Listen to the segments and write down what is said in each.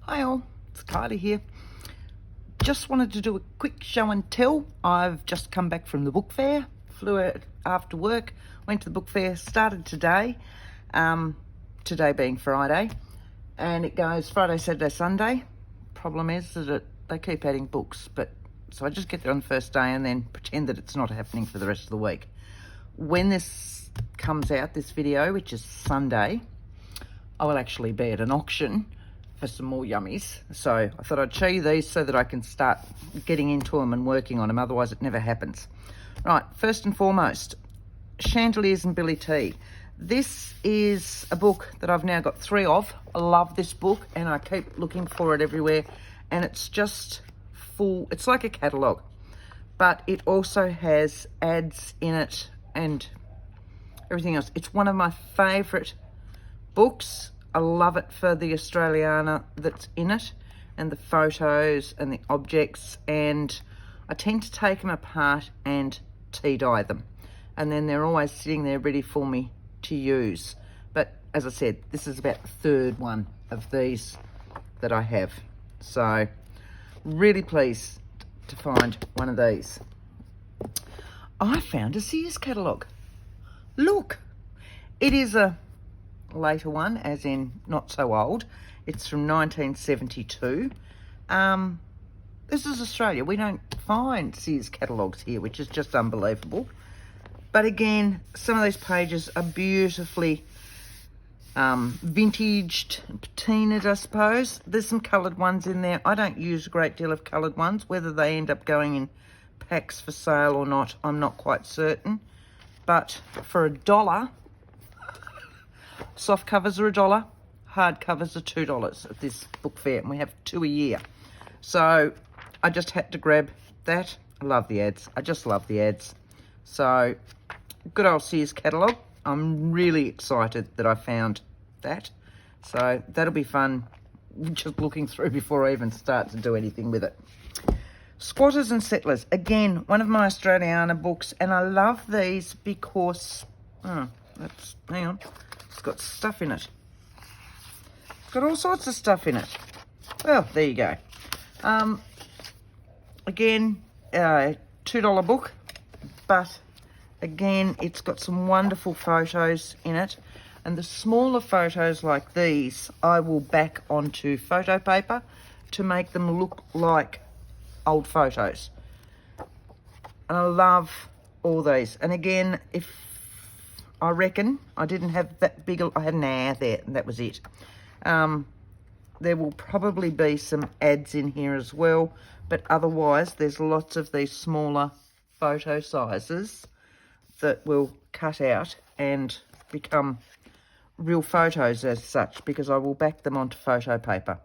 Hi all, it's Kylie here. Just wanted to do a quick show and tell. I've just come back from the book fair, flew out after work, went to the book fair, started today, today being Friday, and it goes Friday, Saturday, Sunday. Problem is that they keep adding books, so I just get there on the first day and then pretend that it's not happening for the rest of the week. When this comes out, this video, which is Sunday, I will actually be at an auction for some more yummies. So I thought I'd show you these so that I can start getting into them and working on them, otherwise it never happens. Right, first and foremost, Chandeliers and Billy Tea. This is a book that I've now got 3 of. I love this book and I keep looking for it everywhere, and it's just full. It's like a catalogue, but it also has ads in it and everything else. It's one of my favourite books. I love it for the Australiana that's in it and the photos and the objects, and I tend to take them apart and tea dye them, and then they're always sitting there ready for me to use. But as I said, this is about the 3rd one of these that I have, so really pleased to find one of these. I found a Sears catalogue. Look, it is a later one, as in not so old. It's from 1972. This is Australia. We don't find Sears catalogues here, which is just unbelievable. But again, some of these pages are beautifully vintaged, patinaed, I suppose. There's some coloured ones in there. I don't use a great deal of coloured ones. Whether they end up going in packs for sale or not, I'm not quite certain. But for $1, soft covers are $1, hard covers are $2 at this book fair, and we have 2 a year. So I just had to grab that. I love the ads. I just love the ads. So good old Sears catalogue. I'm really excited that I found that. So that'll be fun, just looking through before I even start to do anything with it. Squatters and Settlers. Again, one of my Australiana books, and I love these because, hang on. It's got stuff in it. It's got all sorts of stuff in it. Well, there you go. Again, $2 book, but again, it's got some wonderful photos in it. And the smaller photos like these, I will back onto photo paper to make them look like old photos. And I love all these. And again, I reckon I didn't have that big, I had an hour there and that was it. There will probably be some ads in here as well, but otherwise there's lots of these smaller photo sizes that will cut out and become real photos as such, because I will back them onto photo paper.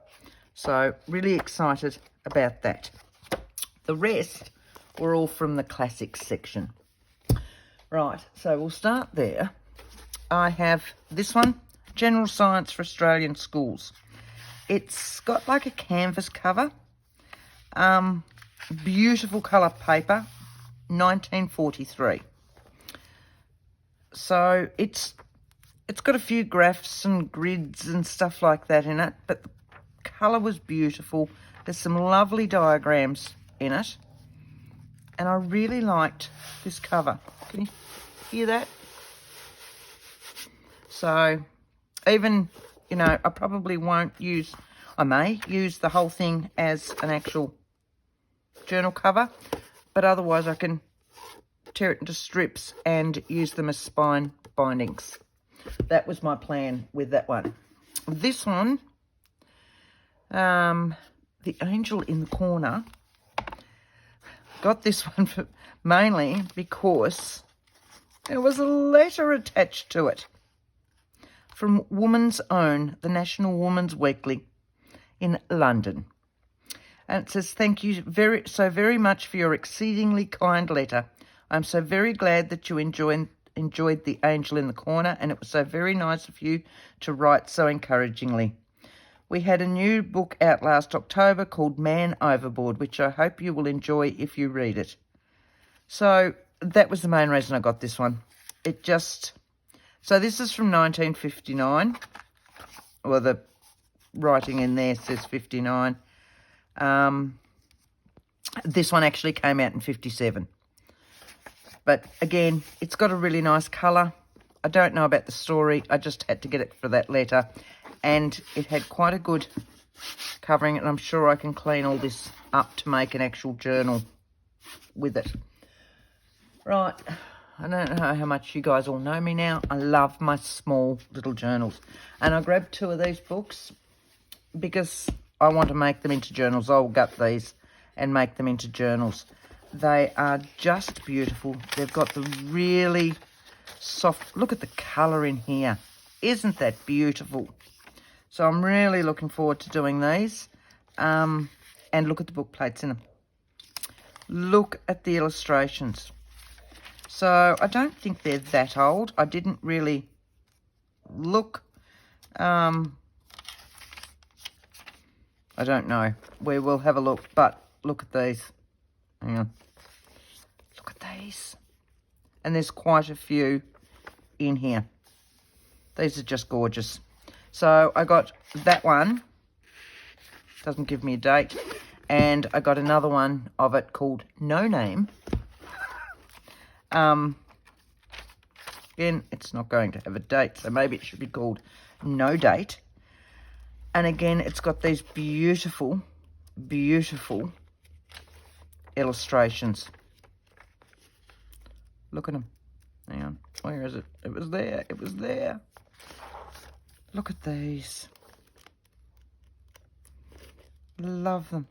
So really excited about that. The rest were all from the classics section. Right, so we'll start there. I have this one, General Science for Australian Schools. It's got like a canvas cover, beautiful colour paper, 1943. So it's got a few graphs and grids and stuff like that in it, but the colour was beautiful. There's some lovely diagrams in it, and I really liked this cover. Can you hear that? So even, I probably won't use, I may use the whole thing as an actual journal cover, but otherwise I can tear it into strips and use them as spine bindings. That was my plan with that one. This one, The Angel in the Corner, got this one mainly because there was a letter attached to it from Woman's Own, the National Woman's Weekly in London. And it says, "Thank you so very much for your exceedingly kind letter. I'm so very glad that you enjoyed The Angel in the Corner, and it was so very nice of you to write so encouragingly. We had a new book out last October called Man Overboard, which I hope you will enjoy if you read it." So that was the main reason I got this one. So this is from 1959, or the writing in there says 59. This one actually came out in 57. But again, it's got a really nice colour. I don't know about the story. I just had to get it for that letter. And it had quite a good covering, and I'm sure I can clean all this up to make an actual journal with it. Right, I don't know how much you guys all know me now. I love my small little journals. And I grabbed 2 of these books because I want to make them into journals. I'll gut these and make them into journals. They are just beautiful. They've got the really soft, look at the colour in here. Isn't that beautiful? So I'm really looking forward to doing these. And look at the book plates in them. Look at the illustrations. So I don't think they're that old. I didn't really look. I don't know. We will have a look. But look at these. Hang on. Look at these. And there's quite a few in here. These are just gorgeous. So I got that one. Doesn't give me a date. And I got another one of it called No Name. Again, it's not going to have a date, so maybe it should be called No Date. And again, it's got these beautiful, beautiful illustrations. Look at them. Hang on. Where is it? It was there. It was there. Look at these. Love them.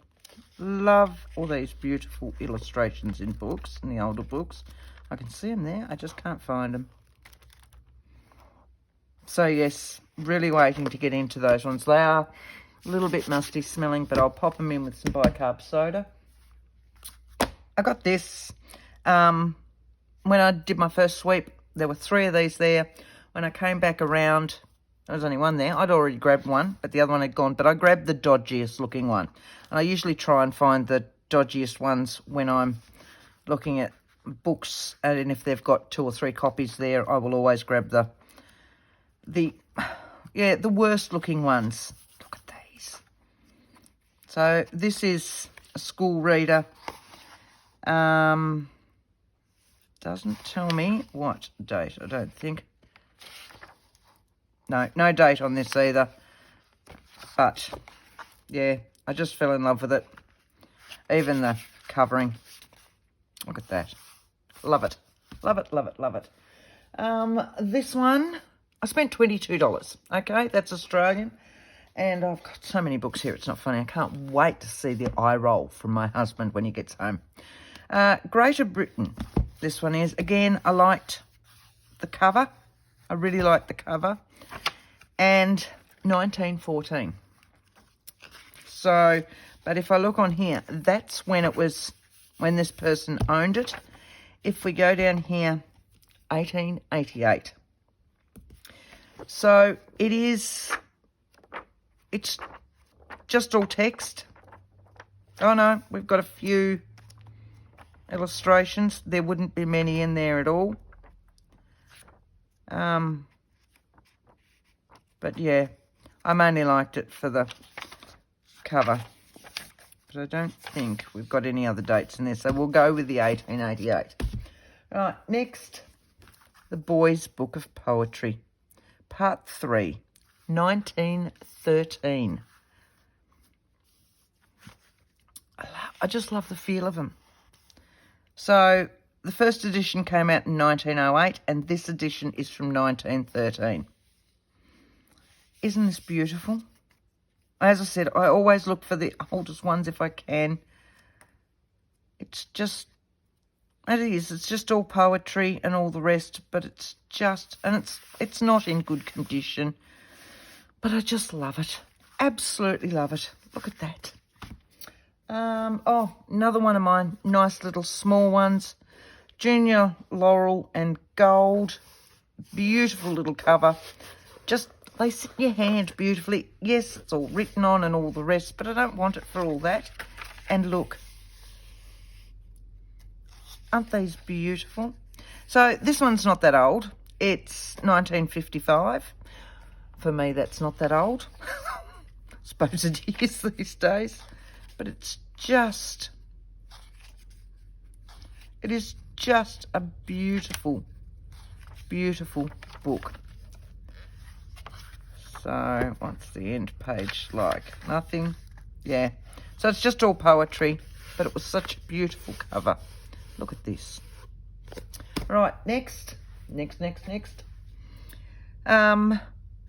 Love all these beautiful illustrations in books, in the older books. I can see them there. I just can't find them. So, yes, really waiting to get into those ones. They are a little bit musty smelling, but I'll pop them in with some bicarb soda. I got this. When I did my first sweep, there were 3 of these there. When I came back around, there was only one there. I'd already grabbed one, but the other one had gone. But I grabbed the dodgiest looking one. And I usually try and find the dodgiest ones when I'm looking at books. And if they've got 2 or 3 copies there, I will always grab the worst looking ones. Look at these. So this is a school reader. Doesn't tell me what date, I don't think. No date on this either. But, yeah, I just fell in love with it. Even the covering. Look at that. Love it. Love it, love it, love it. This one, I spent $22. Okay, that's Australian. And I've got so many books here, it's not funny. I can't wait to see the eye roll from my husband when he gets home. Greater Britain. This one is. Again, I liked the cover. I really liked the cover. And 1914. So, but if I look on here, that's when it was, when this person owned it. If we go down here, 1888. So it's just all text. Oh no, we've got a few illustrations. There wouldn't be many in there at all. But yeah, I mainly liked it for the cover. But I don't think we've got any other dates in there, so we'll go with the 1888. Right, next, The Boy's Book of Poetry, Part 3, 1913. I just love the feel of them. So, the first edition came out in 1908, and this edition is from 1913. Isn't this beautiful? As I said, I always look for the oldest ones if I can. It's just, it's just all poetry and all the rest, but it's just, and it's not in good condition, but I just love it. Absolutely love it. Look at that. Oh, another one of mine, nice little small ones. Junior Laurel and Gold. Beautiful little cover. Just, they sit in your hand beautifully. Yes, it's all written on and all the rest, but I don't want it for all that. And look. Aren't these beautiful? So this one's not that old. It's 1955. For me, that's not that old. suppose it is these days. But it is just a beautiful, beautiful book. So what's the end page like? Nothing. Yeah. So it's just all poetry, but it was such a beautiful cover. Look at this. Right, next.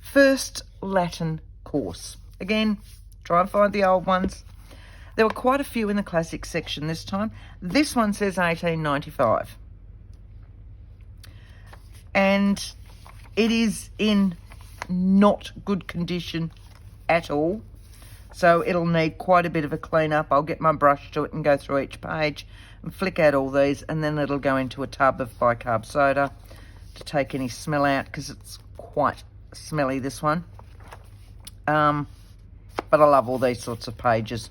First Latin course. Again, try and find the old ones. There were quite a few in the classics section this time. This one says 1895. And it is in not good condition at all. So it'll need quite a bit of a clean up. I'll get my brush to it and go through each page and flick out all these, and then it'll go into a tub of bicarb soda to take any smell out, because it's quite smelly, this one. But I love all these sorts of pages.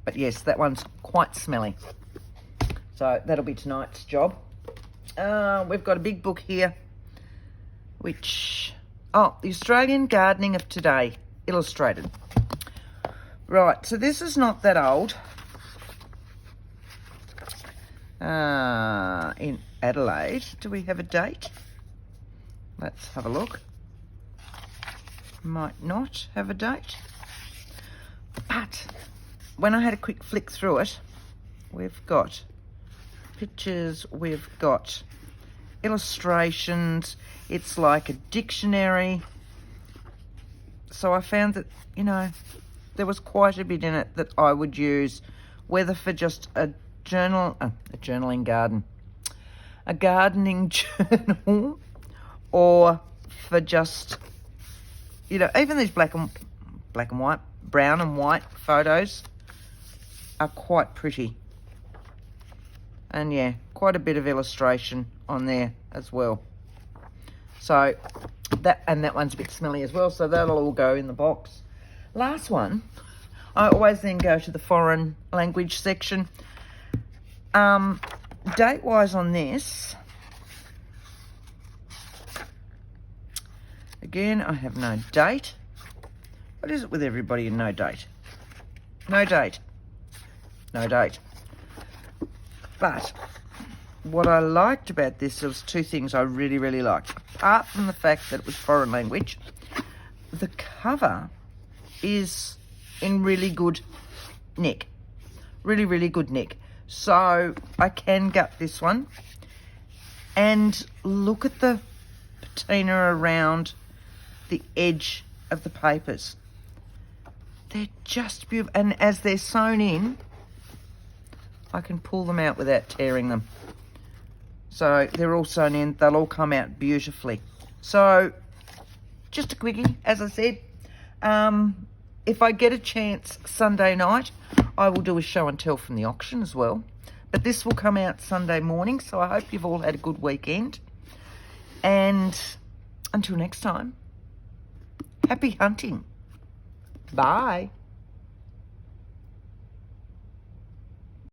But yes, that one's quite smelly. So that'll be tonight's job. We've got a big book here, which... Oh, The Australian Gardening of Today, illustrated. Right, so this is not that old. In Adelaide, do we have a date? Let's have a look. Might not have a date. But when I had a quick flick through it, we've got pictures, we've got illustrations. It's like a dictionary. So I found that, you know, there was quite a bit in it that I would use, whether for just a journaling garden, a gardening journal, or for just, you know, even these black and white, brown and white photos are quite pretty. And yeah, quite a bit of illustration on there as well. So that one's a bit smelly as well, so that'll all go in the box. Last one, I always then go to the foreign language section. Date-wise on this, again, I have no date. What is it with everybody and no date? No date. No date. But what I liked about this, there was two things I really, really liked. Apart from the fact that it was foreign language, the cover is in really good nick. Really, really good nick. So I can gut this one. And look at the patina around the edge of the papers. They're just beautiful. And as they're sewn in, I can pull them out without tearing them. So they're all sewn in. They'll all come out beautifully. So just a quickie, as I said. If I get a chance Sunday night, I will do a show and tell from the auction as well. But this will come out Sunday morning, so I hope you've all had a good weekend. And until next time, happy hunting. Bye.